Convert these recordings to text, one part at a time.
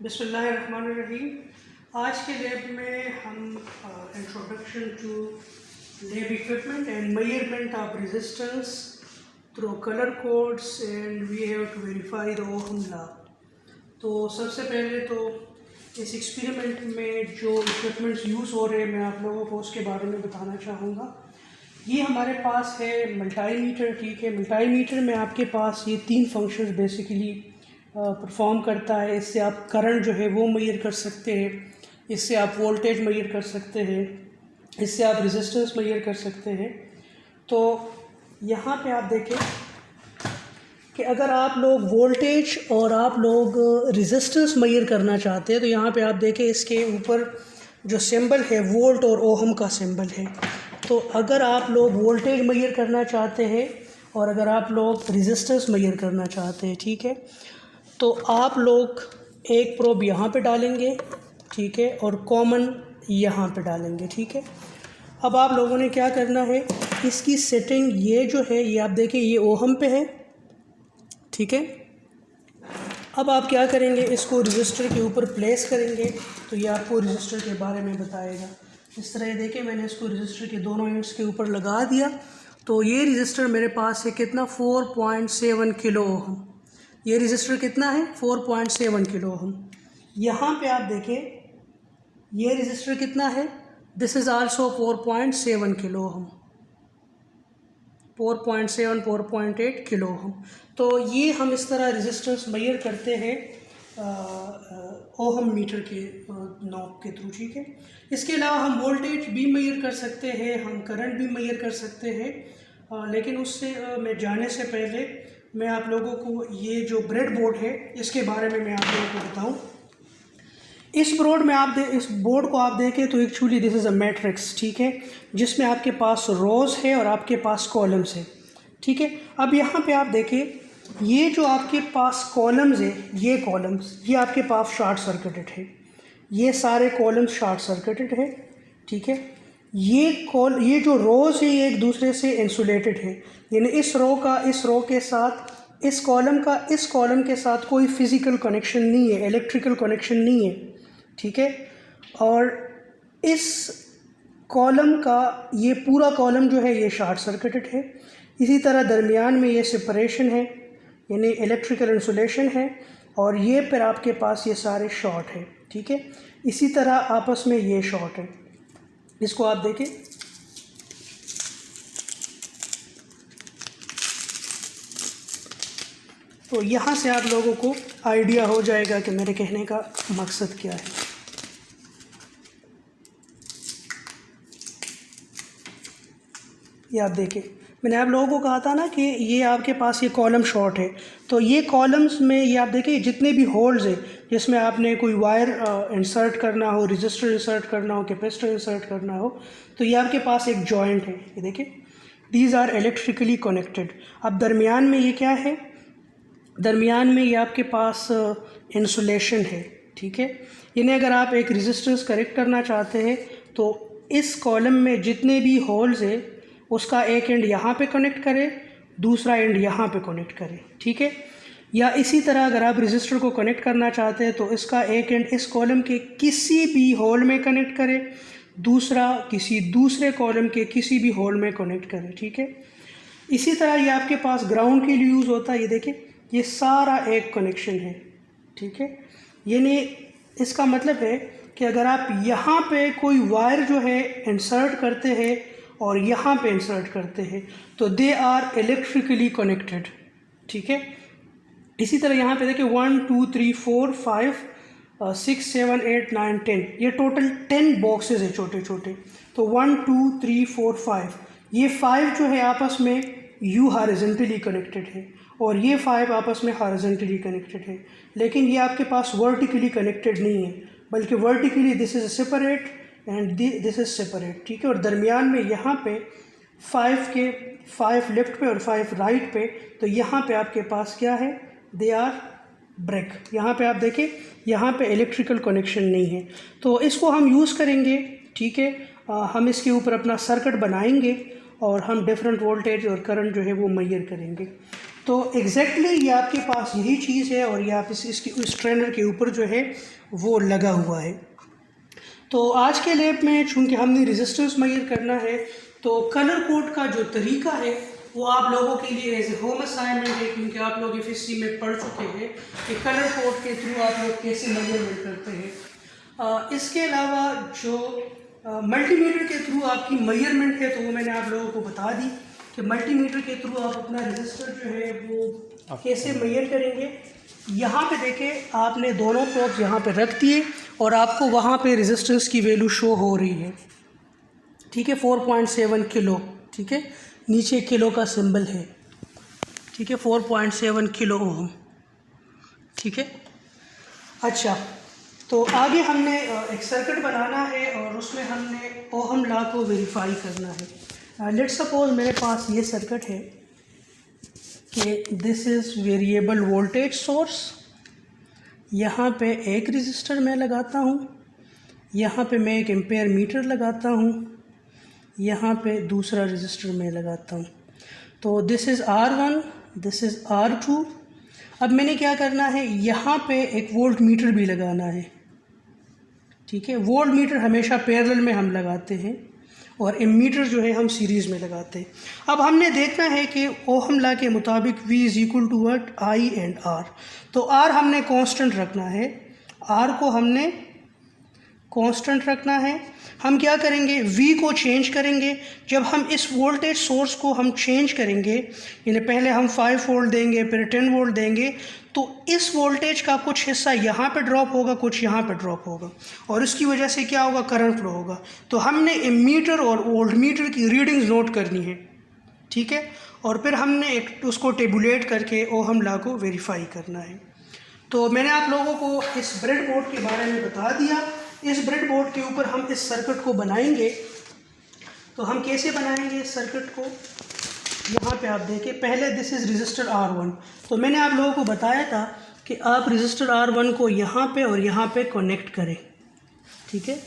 बिस्मिल्लाहिर्रहमानिर्रहीम। आज के लैब में हम introduction to lab equipment and measurement of resistance through colour codes and we have to verify the ohm law. तो सबसे पहले तो इस एक्सपेरिमेंट में जो इक्विपमेंट्स यूज़ हो रहे हैं मैं आप लोगों को उसके बारे में बताना चाहूँगा। ये हमारे पास है मल्टीमीटर, ठीक है। मल्टीमीटर में आपके पास ये तीन फंक्शंस बेसिकली परफॉर्म करता है। इससे आप करंट जो है वो मेजर कर सकते हैं, इससे आप वोल्टेज मेजर कर सकते हैं, इससे आप रेजिस्टेंस मेजर कर सकते हैं। तो यहाँ पे आप देखें कि अगर आप लोग वोल्टेज और आप लोग रेजिस्टेंस मेजर करना चाहते हैं तो यहाँ पे आप देखें इसके ऊपर जो सिंबल है वोल्ट और ओहम का सिंबल है। तो अगर आप लोग वोल्टेज मेजर करना चाहते हैं और अगर आप लोग रेजिस्टेंस मेजर करना चाहते हैं, ठीक है, तो आप लोग एक प्रोब यहाँ पे डालेंगे, ठीक है, और कॉमन यहाँ पे डालेंगे, ठीक है। अब आप लोगों ने क्या करना है, इसकी सेटिंग ये जो है ये आप देखें ये ओहम पे है, ठीक है। अब आप क्या करेंगे, इसको रजिस्टर के ऊपर प्लेस करेंगे तो ये आपको रजिस्टर के बारे में बताएगा। इस तरह ये देखें मैंने इसको रजिस्टर के दोनों एंड्स के ऊपर लगा दिया। तो ये रजिस्टर मेरे पास है कितना, 4.7 किलो ओहम। ये रजिस्टर कितना है, 4.7 किलो ओहम। यहाँ पे आप देखें ये रजिस्टर कितना है, this is also 4.7 kilo ohm, 4.7 4.8 kilo ohm. तो ये हम इस तरह रेजिस्टेंस मेजर करते हैं ओहम मीटर के नॉब के थ्रू, ठीक है। इसके अलावा हम वोल्टेज भी मेजर कर सकते हैं, हम करंट भी मेजर कर सकते हैं। लेकिन उससे मैं जाने से पहले मैं आप लोगों को ये जो ब्रेड बोर्ड है इसके बारे में मैं आप लोगों को बताऊं। इस बोर्ड को आप देखें तो actually this is a matrix, ठीक है, जिसमें आपके पास रोज़ है और आपके पास कॉलम्स है, ठीक है। अब यहाँ पे आप देखें ये जो आपके पास कॉलम्स है, ये कॉलम्स ये आपके पास शॉर्ट सर्किटेड है, ये सारे कॉलम्स शॉर्ट सर्किटेड है, ठीक है। ये जो रोज़ है ये एक दूसरे से इंसुलेटेड है, यानी इस रो का इस रो के साथ, इस कॉलम का इस कॉलम के साथ कोई फिज़िकल कनेक्शन नहीं है, इलेक्ट्रिकल कनेक्शन नहीं है, ठीक है। और इस कॉलम का ये पूरा कॉलम जो है ये शॉर्ट सर्किटेड है। इसी तरह दरमियान में ये सेपरेशन है, यानी इलेक्ट्रिकल इंसुलेशन है, और ये फिर आपके पास ये सारे शॉर्ट है, ठीक है। इसी तरह आपस में ये शॉर्ट है। इसको आप देखें, तो यहाँ से आप लोगों को आइडिया हो जाएगा कि मेरे कहने का मकसद क्या है। ये आप देखें मैंने आप लोगों को कहा था ना कि ये आपके पास ये कॉलम शॉर्ट है, तो ये कॉलम्स में ये आप देखें जितने भी होल्स हैं जिसमें आपने कोई वायर इंसर्ट करना हो, रजिस्टर इंसर्ट करना हो, कैपेसिटर इंसर्ट करना हो, तो ये आपके पास एक जॉइंट है। ये देखें दीज आर इलेक्ट्रिकली कनेक्टेड। अब दरमियान में ये क्या है, दरमियान में ये आपके पास इंसुलेशन है, ठीक है। यानी अगर आप एक रेजिस्टेंस कनेक्ट करना चाहते हैं तो इस कॉलम में जितने भी होल्स हैं उसका एक एंड यहाँ पे कनेक्ट करें, दूसरा एंड यहाँ पे कनेक्ट करें, ठीक है। या इसी तरह अगर आप रजिस्टर को कनेक्ट करना चाहते हैं तो इसका एक एंड इस कॉलम के किसी भी होल में कनेक्ट करें, दूसरा किसी दूसरे कॉलम के किसी भी होल में कनेक्ट करें, ठीक है। इसी तरह ये आपके पास ग्राउंड के लिए यूज़ होता है। ये देखें ये सारा एक कनेक्शन है, ठीक है। यानी इसका मतलब है कि अगर आप यहाँ पे कोई वायर जो है इंसर्ट करते हैं और यहाँ पे इंसर्ट करते हैं तो दे आर इलेक्ट्रिकली कनेक्टेड, ठीक है। इसी तरह यहाँ पे देखिए 1 2 3 4 5 6 7 8 9 10, ये टोटल 10 बॉक्सेस है छोटे छोटे। तो 1 2 3 4 5, ये 5 जो है आपस में यू हॉरिजॉन्टली कनेक्टेड है और ये 5 आपस में हॉरिजॉन्टली कनेक्टेड है, लेकिन ये आपके पास वर्टिकली कनेक्टेड नहीं है, बल्कि vertically this is separate and this is separate, ठीक है। और दरमियान में यहाँ पे 5 लेफ़्ट पे और 5 राइट पे, तो यहाँ पे आपके पास क्या है, दे आर ब्रेक। यहाँ पे आप देखें यहाँ पे इलेक्ट्रिकल कनेक्शन नहीं है, तो इसको हम यूज़ करेंगे, ठीक है। हम इसके ऊपर अपना सर्किट बनाएंगे और हम डिफरेंट वोल्टेज और करंट जो है वो मेजर करेंगे। तो एग्जैक्टली ये आपके पास यही चीज़ है और ये आप इसकी उस ट्रेनर के ऊपर जो है वो लगा हुआ है। तो आज के लैब में चूँकि हमने रेजिस्टेंस मेजर करना है तो कलर कोड का जो तरीका है वो आप लोगों के लिए एज ए होम असाइनमेंट है, क्योंकि आप लोग FSC में पढ़ चुके हैं कि कलर कोड के थ्रू आप लोग कैसे मेजरमेंट करते हैं। इसके अलावा जो मल्टीमीटर के थ्रू आपकी मेजरमेंट है तो वो मैंने आप लोगों को बता दी कि मल्टीमीटर के थ्रू आप अपना रजिस्टर जो है वो कैसे मेजर करेंगे। यहाँ पे देखें, आपने दोनों प्रोब्स यहाँ पे रख दिए और आपको वहाँ पे रेजिस्टेंस की वैल्यू शो हो रही है, ठीक है, 4.7 किलो, ठीक है, नीचे किलो का सिंबल है, ठीक है, 4.7 किलो ओम, ठीक है। अच्छा, तो आगे हमने एक सर्किट बनाना है और उसमें हमने ओहम लॉ को वेरीफाई करना है। लेट्स सपोज मेरे पास ये सर्किट है कि this is variable voltage source, यहाँ पे एक रजिस्टर मैं लगाता हूँ, यहाँ पे मैं एक एम्पेयर मीटर लगाता हूँ, यहाँ पे दूसरा रजिस्टर मैं लगाता हूँ। तो this is R1, this is R2। अब मैंने क्या करना है, यहाँ पे एक वोल्ट मीटर भी लगाना है, ठीक है। वोल्ट मीटर हमेशा पैरेलल में हम लगाते हैं और एमीटर जो है हम सीरीज़ में लगाते हैं। अब हमने देखना है कि ओहम लॉ के मुताबिक V is equal to what, I and R। तो R हमने कांस्टेंट रखना है, R को हमने कांस्टेंट रखना है। हम क्या करेंगे, V को चेंज करेंगे। जब हम इस वोल्टेज सोर्स को हम चेंज करेंगे, यानी पहले हम 5 वोल्ट देंगे फिर 10 वोल्ट देंगे, तो इस वोल्टेज का कुछ हिस्सा यहाँ पे ड्रॉप होगा, कुछ यहाँ पे ड्रॉप होगा और इसकी वजह से क्या होगा, करंट फ्लो होगा। तो हमने एमीटर और वोल्ट मीटर की रीडिंग्स नोट करनी है, ठीक है, और फिर हमने एक उसको टेबुलेट करके ओहम लॉ को वेरीफाई करना है। तो मैंने आप लोगों को इस ब्रेड बोर्ड के बारे में बता दिया। इस ब्रेड बोर्ड के ऊपर हम इस सर्किट को बनाएंगे। तो हम कैसे बनाएंगे इस सर्किट को, यहाँ पे आप देखें, पहले दिस इज़ रजिस्टर R1। तो मैंने आप लोगों को बताया था कि आप रजिस्टर R1 को यहाँ पे और यहाँ पे कनेक्ट करें, ठीक है।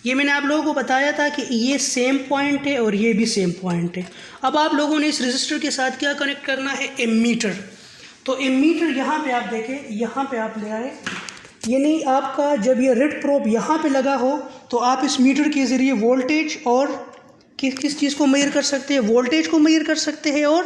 ये मैंने आप लोगों को बताया था कि ये सेम पॉइंट है और ये भी सेम पॉइंट है। अब आप लोगों ने इस रजिस्टर के साथ क्या कनेक्ट करना है, एमीटर। तो एमीटर यहाँ पे आप देखें, यहाँ पे आप ले आए, यानी आपका जब ये रेड प्रोब यहाँ पे लगा हो तो आप इस मीटर के ज़रिए वोल्टेज और किस चीज़ को मेजर कर सकते हैं, वोल्टेज को मेजर कर सकते हैं और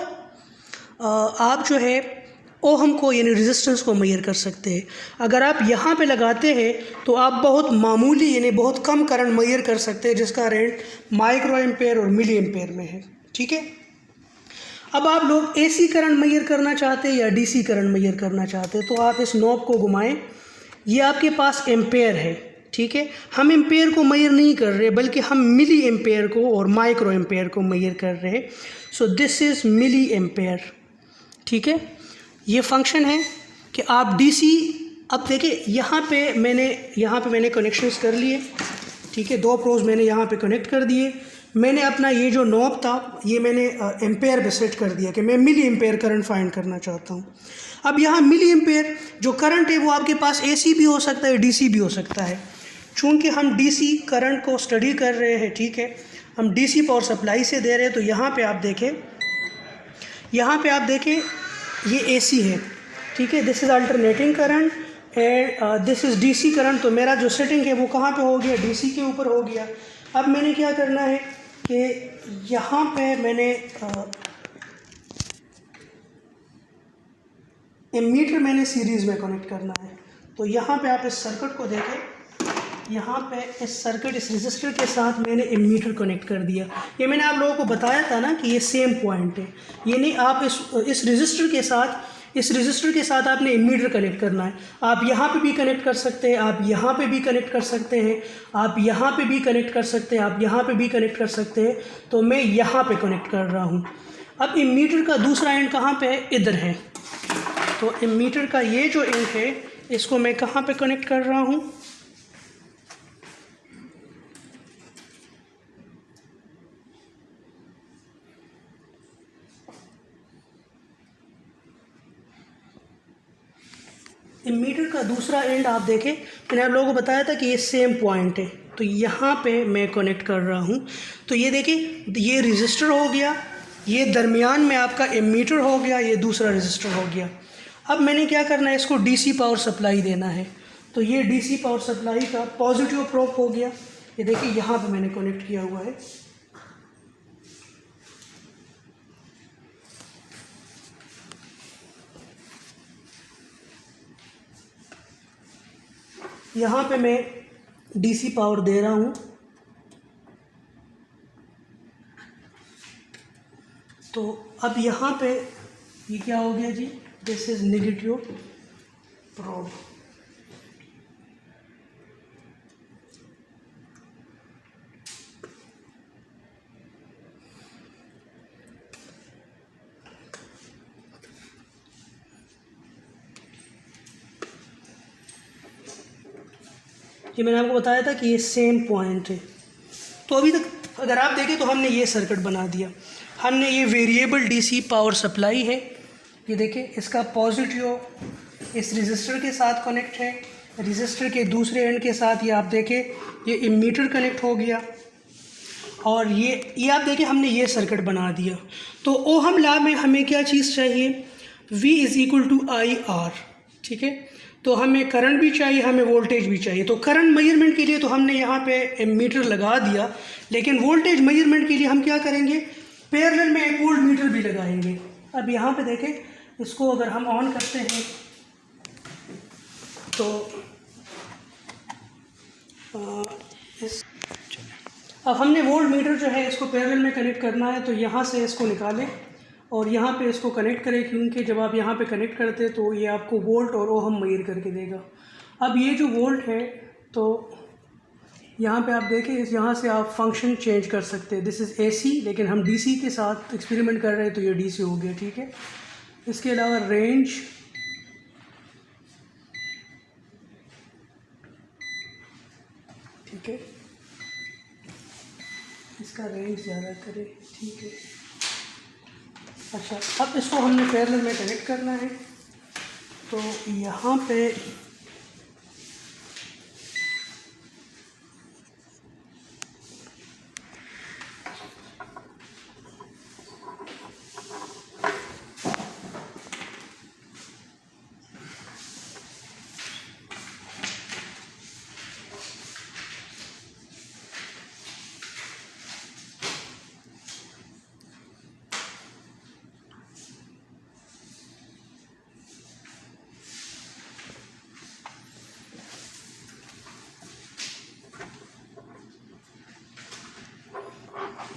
आप जो है ओहम को यानी रेजिस्टेंस को मेजर कर सकते हैं। अगर आप यहाँ पे लगाते हैं तो आप बहुत मामूली यानी बहुत कम करंट मेजर कर सकते हैं जिसका रेट माइक्रो एम्पेयर और मिली एम्पेयर में है, ठीक है। अब आप लोग AC करंट मेजर करना चाहते हैं या DC करंट मेजर करना चाहते हैं तो आप इस नॉब को घुमाएं। ये आपके पास एम्पेयर है, ठीक है। हम एम्पेयर को मेजर नहीं कर रहे बल्कि हम मिली एम्पेयर को और माइक्रो एम्पेयर को मेजर कर रहे हैं। So this is milli ampere, ठीक है। ये फंक्शन है कि आप DC, अब देखिए यहाँ पे मैंने कनेक्शंस कर लिए, ठीक है, 2 प्रोज मैंने यहाँ पे कनेक्ट कर दिए। मैंने अपना ये जो नॉब था ये मैंने एम्पेयर पे सेट कर दिया कि मैं मिली एम्पेयर करंट फाइंड करना चाहता हूँ। अब यहाँ मिली एम्पेयर जो करंट है वो आपके पास AC भी हो सकता है, DC भी हो सकता है। चूँकि हम DC करंट को स्टडी कर रहे हैं, ठीक है, हम DC पावर सप्लाई से दे रहे हैं। तो यहाँ पे आप देखें ये AC है, ठीक है, this is alternating current and this is DC current. तो मेरा जो सेटिंग है वो कहाँ पे हो गया, DC के ऊपर हो गया। अब मैंने क्या करना है कि यहाँ पे मैंने एमीटर मैंने सीरीज़ में कनेक्ट करना है। तो यहाँ पे आप इस सर्किट को देखें, यहाँ पे इस रजिस्टर के साथ मैंने एमीटर कनेक्ट कर दिया। ये मैंने आप लोगों को बताया था ना कि ये सेम पॉइंट है, यानी आप इस रजिस्टर के साथ आपने एमीटर कनेक्ट करना है। आप यहाँ पे भी कनेक्ट कर सकते हैं, आप यहाँ पे भी कनेक्ट कर सकते हैं, आप यहाँ पे भी कनेक्ट कर सकते हैं, आप यहाँ पे भी कनेक्ट कर सकते हैं। तो मैं यहाँ पे कनेक्ट कर रहा हूँ। अब एमीटर का दूसरा एंड कहाँ पे है, इधर है। तो एमीटर का ये जो एंड है इसको मैं कहाँ पे कनेक्ट कर रहा हूँ, एमीटर का दूसरा एंड आप देखें, मैंने आप लोगों को बताया था कि ये सेम पॉइंट है। तो यहाँ पे मैं कनेक्ट कर रहा हूँ। तो ये देखिए, ये रजिस्टर हो गया, ये दरमियान में आपका एमीटर हो गया, ये दूसरा रेजिस्टर हो गया। अब मैंने क्या करना है, इसको डीसी पावर सप्लाई देना है। तो ये डीसी पावर सप्लाई का पॉजिटिव प्रोब हो गया। ये देखिए यहाँ पे मैंने कनेक्ट किया हुआ है। यहाँ पे मैं डीसी पावर दे रहा हूँ। तो अब यहाँ पे ये क्या हो गया जी, दिस इज़ नेगेटिव प्रोब। ये मैंने आपको बताया था कि ये सेम पॉइंट है। तो अभी तक अगर आप देखें तो हमने ये सर्किट बना दिया। हमने ये वेरिएबल डीसी पावर सप्लाई है, ये देखिए इसका पॉजिटिव इस रजिस्टर के साथ कनेक्ट है, रजिस्टर के दूसरे एंड के साथ ये आप देखें ये इमीटर कनेक्ट हो गया। और ये आप देखें हमने ये सर्किट बना दिया। तो ओहम लॉ में हमें क्या चीज़ चाहिए, V is equal to I R, ठीक है। तो हमें करंट भी चाहिए, हमें वोल्टेज भी चाहिए। तो करंट मेजरमेंट के लिए तो हमने यहाँ पे एमीटर लगा दिया, लेकिन वोल्टेज मेजरमेंट के लिए हम क्या करेंगे, पैरेलल में एक वोल्ट मीटर भी लगाएंगे। अब यहाँ पे देखें, इसको अगर हम ऑन करते हैं तो अब हमने वोल्ट मीटर जो है इसको पैरेलल में कनेक्ट करना है। तो यहाँ से इसको निकालें और यहाँ पे इसको कनेक्ट करें, क्योंकि जब आप यहाँ पे कनेक्ट करते हैं तो ये आपको वोल्ट और ओहम मेजर करके देगा। अब ये जो वोल्ट है, तो यहाँ पे आप देखें यहाँ से आप फंक्शन चेंज कर सकते हैं। दिस इज़ AC, लेकिन हम DC के साथ एक्सपेरिमेंट कर रहे हैं तो ये DC हो गया, ठीक है। इसके अलावा रेंज, ठीक है, इसका रेंज ज़्यादा करें, ठीक है। अच्छा, अब इसको हमने पैरेलल में कनेक्ट करना है। तो यहाँ पे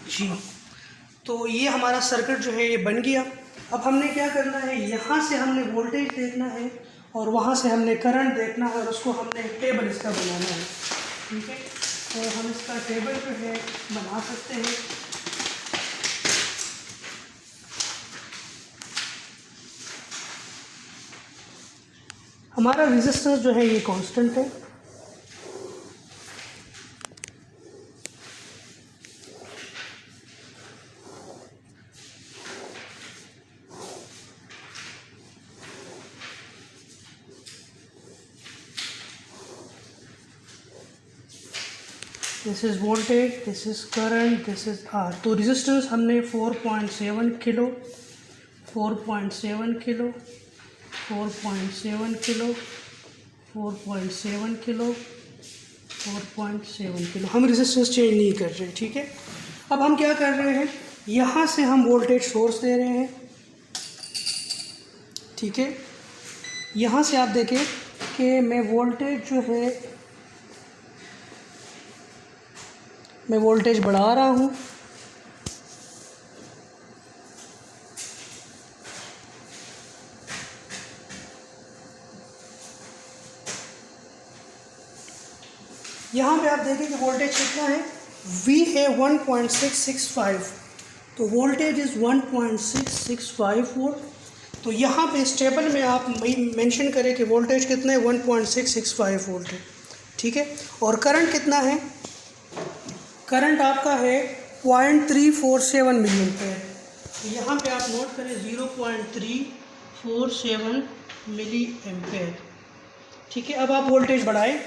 जी, तो ये हमारा सर्किट जो है ये बन गया। अब हमने क्या करना है, यहाँ से हमने वोल्टेज देखना है और वहाँ से हमने करंट देखना है और उसको हमने टेबल इसका बनाना है, ठीक है। तो हम इसका टेबल जो है बना सकते हैं। हमारा रेजिस्टेंस जो है ये कांस्टेंट है। This is voltage, this is current, this is R. तो रेजिस्टेंस हमने 4.7 kilo, 4.7 kilo, 4.7 kilo, 4.7 kilo, 4.7 kilo, हम रेजिस्टेंस चेंज नहीं कर रहे, ठीक है। अब हम क्या कर रहे हैं, यहाँ से हम वोल्टेज सोर्स दे रहे हैं, ठीक है। यहाँ से आप देखें कि मैं वोल्टेज जो है मैं वोल्टेज बढ़ा रहा हूँ। यहाँ पे आप देखें कि वोल्टेज कितना है, V है 1.665, तो वोल्टेज इज़ 1.665 वोल्ट। तो यहाँ पे इस टेबल में आप मेंशन करें कि वोल्टेज कितना है, 1.665 वोल्ट है, ठीक है। और करंट कितना है, करंट आपका है 0.347 मिली एम्पेयर। तो यहाँ पे आप नोट करें 0.347 मिली एम्पेयर, ठीक है। अब आप वोल्टेज बढ़ाएं,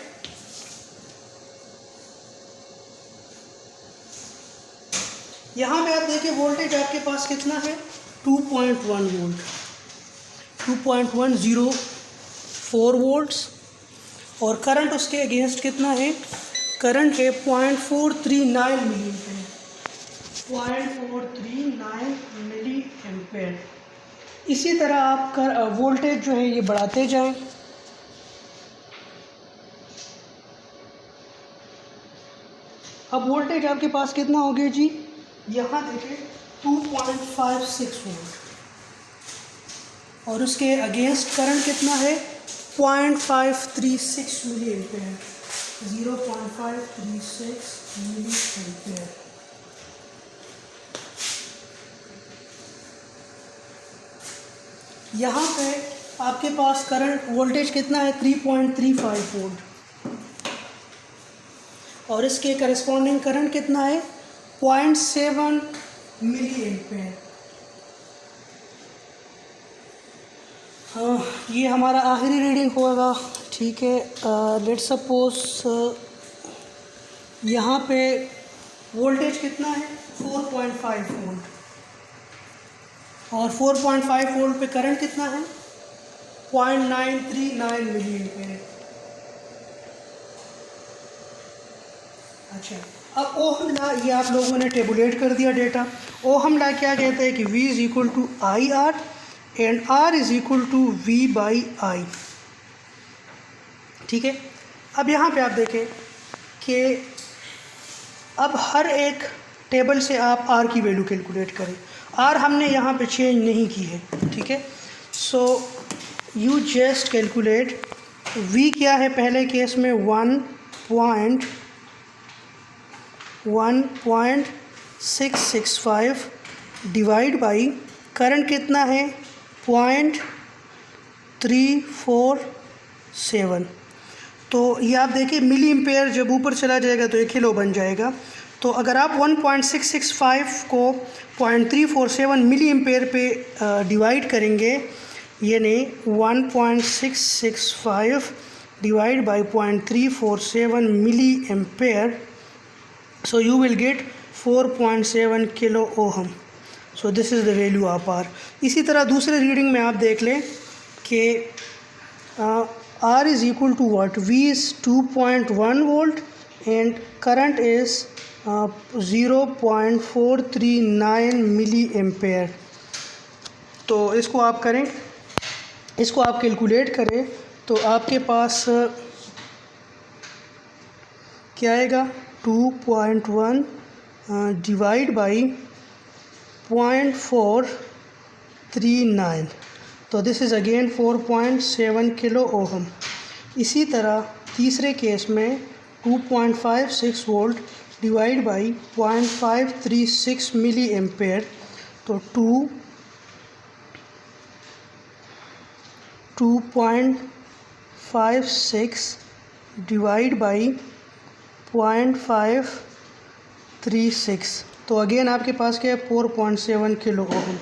यहाँ पे आप देखिए वोल्टेज आपके पास कितना है 2.1 वोल्ट, 2.104 वोल्ट्स, और करंट उसके अगेंस्ट कितना है, करंट है 0.439 मिली एम्पेयर, 0.439 मिली एम्पेयर। इसी तरह आप वोल्टेज जो है ये बढ़ाते जाएं। अब वोल्टेज आपके पास कितना हो गया जी, यहाँ देखिए 2.56 वोल्ट, और उसके अगेंस्ट करंट कितना है 0.536 मिली एम्पेयर, 0.536 मिली एम्पेयर। यहाँ पे आपके पास करंट वोल्टेज कितना है 3.35 वोल्ट, और इसके करस्पॉन्डिंग करंट कितना है 0.7 मिली एम्पेयर। ये हमारा आखिरी रीडिंग होगा, ठीक है। लेट सपोज यहाँ पे वोल्टेज कितना है 4.5 वोल्ट, और 4.5 वोल्ट पे करंट कितना है 0.939 मिली एम्पेयर। अच्छा, अब ओहम ला ये आप लोगों ने टेबुलेट कर दिया डेटा। ओहम ला क्या कहते हैं कि V is equal to I R and R is equal to V by I, ठीक है। अब यहाँ पे आप देखें कि अब हर एक टेबल से आप R की वैल्यू कैलकुलेट करें। R हमने यहाँ पे चेंज नहीं की है, ठीक है। So you just calculate V क्या है पहले केस में 1.665 डिवाइड बाई करंट कितना है 0.347। तो ये आप देखिए मिली एम्पेयर जब ऊपर चला जाएगा तो 1 किलो बन जाएगा। तो अगर आप 1.665 को 0.347 मिली एम्पेयर पे डिवाइड करेंगे, यानी 1.665 divide by 0.347 milli ampere, so you will get 4.7 kilo ohm. So this is the value of R. इसी तरह दूसरे रीडिंग में आप देख लें कि R is equal to what, V is 2.1 volt and current is 0.439 milli ampere. तो इसको आप करें, इसको आप कैलकुलेट करें तो आपके पास क्या आएगा 2.1 डिवाइड बाई 0.439, तो this is again 4.7 kilo ohm. इसी तरह तीसरे केस में 2.56 volt divide by 0.536 milli ampere, तो 2.56 डिवाइड बाई 0.536, तो अगेन आपके पास क्या है 4.7 किलो ओहम।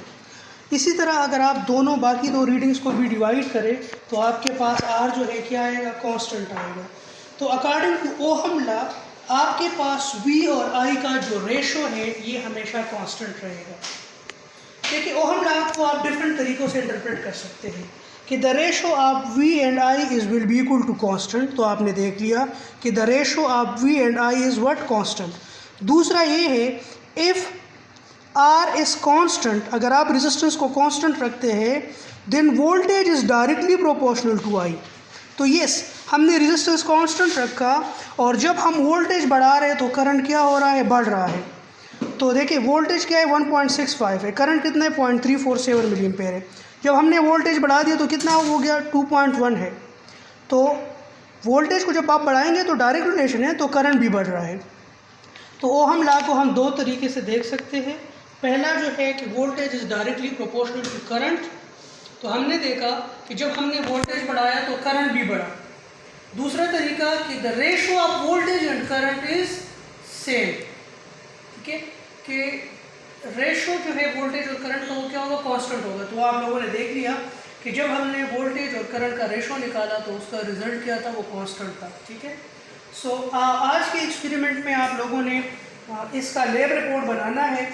इसी तरह अगर आप दोनों बाकी दो रीडिंग्स को भी डिवाइड करें तो आपके पास R जो है क्या आएगा, कांस्टेंट आएगा। तो अकॉर्डिंग टू ओहम लॉ आपके पास V और I का जो रेशो है ये हमेशा कांस्टेंट रहेगा। देखिए ओहम लॉ को आप डिफरेंट तरीक़ों से इंटरप्रेट कर सकते हैं कि the ratio of V and I is will be equal to constant. तो आपने देख लिया कि the ratio of V and I is what, constant. दूसरा ये है इफ़ R इज़ कांस्टेंट, अगर आप रेजिस्टेंस को कांस्टेंट रखते हैं then voltage is directly proportional to I। तो यस, हमने रेजिस्टेंस कांस्टेंट रखा और जब हम वोल्टेज बढ़ा रहे हैं तो करंट क्या हो रहा है, बढ़ रहा है। तो देखिए वोल्टेज क्या है 1.65 है, करंट कितना है 0.347 मिली एम्पेयर है। जब हमने वोल्टेज बढ़ा दिया तो कितना हो गया 2.1 है। तो वोल्टेज को जब आप बढ़ाएंगे तो डायरेक्ट रिलेशन है, तो करंट भी बढ़ रहा है। तो ओहम लॉ को हम दो तरीके से देख सकते हैं। पहला जो है कि voltage is directly proportional to current, तो हमने देखा कि जब हमने वोल्टेज बढ़ाया तो करंट भी बढ़ा। दूसरा तरीका कि the ratio of voltage and current is same, ठीक है, कि रेशो जो है वोल्टेज और करंट का वो क्या होगा, कांस्टेंट होगा। तो आप लोगों ने देख लिया कि जब हमने वोल्टेज और करंट का रेशो निकाला तो उसका रिजल्ट क्या था, वो कांस्टेंट था, ठीक है। सो आज के एक्सपेरिमेंट में आप लोगों ने इसका लैब रिपोर्ट बनाना है।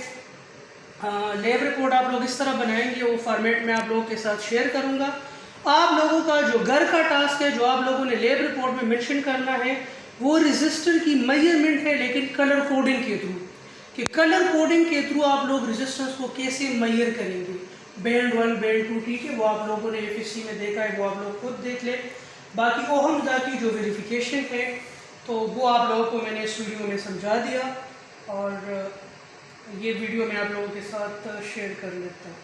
लैब रिपोर्ट आप लोग इस तरह बनाएंगे, वो फॉर्मेट में आप लोगों के साथ शेयर करूंगा। आप लोगों का जो घर का टास्क है, जो आप लोगों ने लैब रिपोर्ट में मेंशन करना है, वो रजिस्टर की मेजरमेंट है, लेकिन कलर कोडिंग के थ्रू। कि कलर कोडिंग के थ्रू आप लोग रजिस्टर्स को कैसे मेजर करेंगे, बैंड 1 बैंड 2, ठीक है, वो आप लोगों ने FSC में देखा है, वो आप लोग खुद देख ले। बाकी ओहमदा की जो वेरिफिकेशन है तो वो आप लोगों को मैंने इस वीडियो में समझा दिया, और ये वीडियो मैं आप लोगों के साथ शेयर कर लेता हूँ।